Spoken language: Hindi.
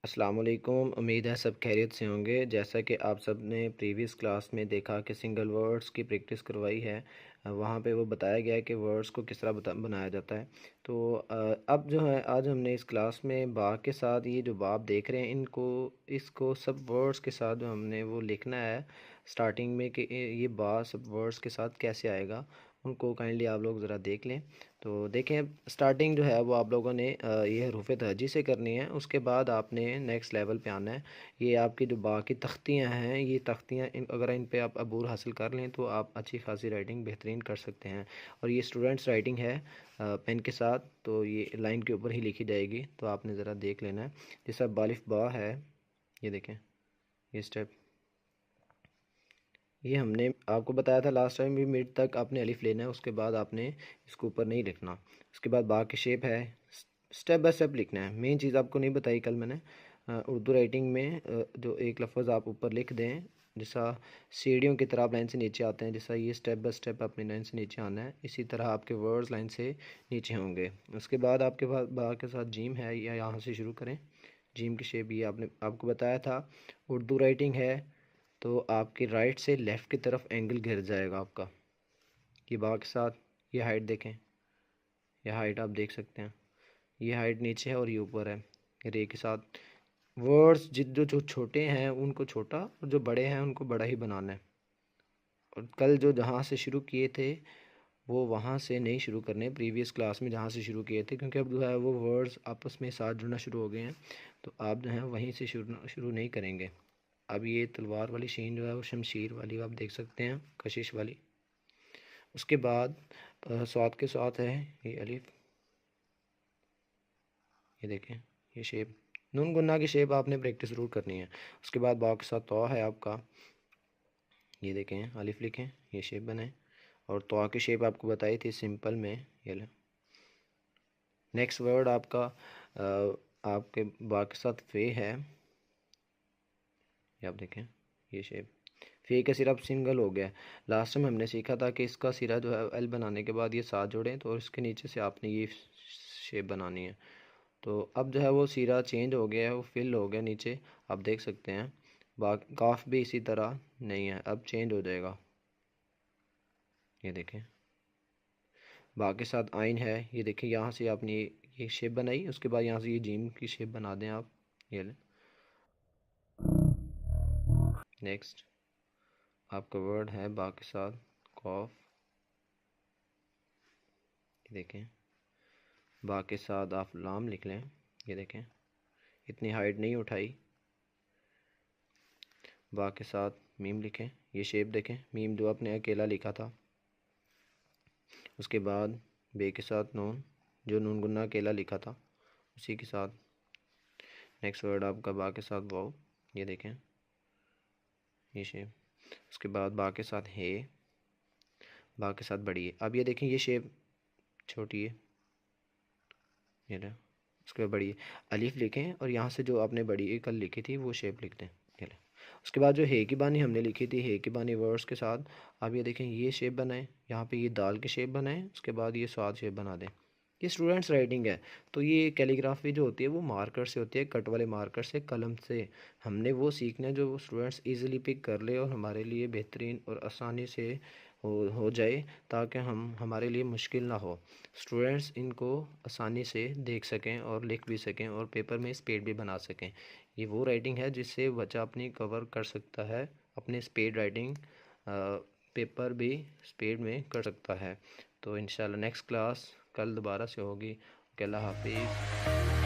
अस्सलाम वालेकुम। उम्मीद है सब खैरियत से होंगे। जैसा कि आप सब ने प्रीवियस क्लास में देखा कि सिंगल वर्ड्स की प्रैक्टिस करवाई है, वहाँ पे वो बताया गया है कि वर्ड्स को किस तरह बनाया जाता है। तो अब जो है आज हमने इस क्लास में बा के साथ ये जो बाब देख रहे हैं इसको सब वर्ड्स के साथ जो हमने वो लिखना है स्टार्टिंग में कि ये बा सब वर्ड्स के साथ कैसे आएगा, उनको काइंडली आप लोग ज़रा देख लें। तो देखें, स्टार्टिंग जो है वो आप लोगों ने ये हरूफ तहजी से करनी है। उसके बाद आपने नेक्स्ट लेवल पे आना है। ये आपकी जो बाकी तख्तियाँ हैं, ये तख्तियाँ अगर इन पे आप अबूर हासिल कर लें तो आप अच्छी खासी राइटिंग बेहतरीन कर सकते हैं। और ये स्टूडेंट्स राइटिंग है पेन के साथ, तो ये लाइन के ऊपर ही लिखी जाएगी। तो आपने ज़रा देख लेना है। जैसा बालिफ बा है, ये देखें, ये स्टेप ये हमने आपको बताया था लास्ट टाइम भी, मिड तक आपने अलिफ लेना है। उसके बाद आपने इसको ऊपर नहीं लिखना। उसके बाद बा की शेप है, स्टेप बाय स्टेप लिखना है। मेन चीज़ आपको नहीं बताई कल मैंने उर्दू राइटिंग में जो एक लफ्ज़ आप ऊपर लिख दें, जैसा सीढ़ियों की तरह आप लाइन से नीचे आते हैं, जैसा ये स्टेप बाय स्टेप अपनी लाइन से नीचे आना है, इसी तरह आपके वर्ड्स लाइन से नीचे होंगे। उसके बाद आपके पास बा के साथ जीम है, या यहाँ से शुरू करें। जीम की शेप ये आपको बताया था। उर्दू राइटिंग है तो आपके राइट से लेफ़्ट की तरफ एंगल गिर जाएगा आपका। ये बा के साथ ये हाइट देखें, ये हाइट आप देख सकते हैं, ये हाइट नीचे है और ये ऊपर है। रे के साथ वर्ड्स जो छोटे हैं उनको छोटा और जो बड़े हैं उनको बड़ा ही बनाना है। और कल जो जहाँ से शुरू किए थे वो वहाँ से नहीं शुरू करने, प्रीवियस क्लास में जहाँ से शुरू किए थे, क्योंकि अब जो है वो वर्ड्स आपस में साथ जुड़ना शुरू हो गए हैं। तो आप जो है वहीं से शुरू नहीं करेंगे। अब ये तलवार वाली शीन जो है वो शमशीर वाली आप देख सकते हैं, कशिश वाली। उसके बाद स्वाद के साथ है ये अलिफ, ये देखें, ये शेप नून गुन्ना की शेप आपने प्रैक्टिस ज़रूर करनी है। उसके बाद बा के साथ तो है आपका, ये देखें अलिफ लिखें, ये शेप बनाएं। और तो की शेप आपको बताई थी सिंपल में, ये लें। नेक्स्ट वर्ड आपका आपके बा के साथ फे है, ये आप देखें, ये शेप फे का सिरा अब सिंगल हो गया। लास्ट में हमने सीखा था कि इसका सिरा जो है एल बनाने के बाद ये साथ जोड़ें, तो इसके नीचे से आपने ये शेप बनानी है। तो अब जो है वो सिरा चेंज हो गया है, वो फिल हो गया नीचे, आप देख सकते हैं। काफ भी इसी तरह नहीं है, अब चेंज हो जाएगा, ये देखें। बा के साथ आइन है, ये देखें, यहाँ से आपने ये शेप बनाई, उसके बाद यहाँ से ये जीम की शेप बना दें आप, ये लें। नेक्स्ट आपका वर्ड है बा के साथ कॉफ, ये देखें। बा के साथ आप लाम लिख लें, ये देखें, इतनी हाइट नहीं उठाई। बा के साथ मीम लिखें, ये शेप देखें, मीम जो आपने अकेला लिखा था। उसके बाद बे के साथ नून, जो नून गुन्ना अकेला लिखा था उसी के साथ। नेक्स्ट वर्ड आपका बा के साथ वाव, ये देखें, ये शेप। उसके बाद बा के साथ है, बा के साथ बड़ी है। अब ये देखें, ये शेप छोटी है, ये रहा। उसके बाद बड़ी है, अलिफ लिखें और यहाँ से जो आपने बड़ी कल लिखी थी वो शेप लिख दें, ये लें। उसके बाद जो है की बानी हमने लिखी थी, है की बानी वर्ड्स के साथ, अब ये देखें, ये शेप बनाएं, यहाँ पे ये दाल की शेप बनाएं, उसके बाद ये स्वाद शेप बना दें। ये स्टूडेंट्स राइटिंग है। तो ये कैलीग्राफी जो होती है वो मार्कर से होती है, कट वाले मार्कर से, कलम से। हमने वो सीखना है जो स्टूडेंट्स इजीली पिक कर ले और हमारे लिए बेहतरीन और आसानी से हो जाए, ताकि हमारे लिए मुश्किल ना हो। स्टूडेंट्स इनको आसानी से देख सकें और लिख भी सकें और पेपर में स्पीड भी बना सकें। ये वो राइटिंग है जिससे बच्चा अपनी कवर कर सकता है, अपने स्पीड राइटिंग पेपर भी स्पीड में कर सकता है। तो इंशाल्लाह नेक्स्ट क्लास कल दोबारा से होगी। अल्लाह हाफिज़।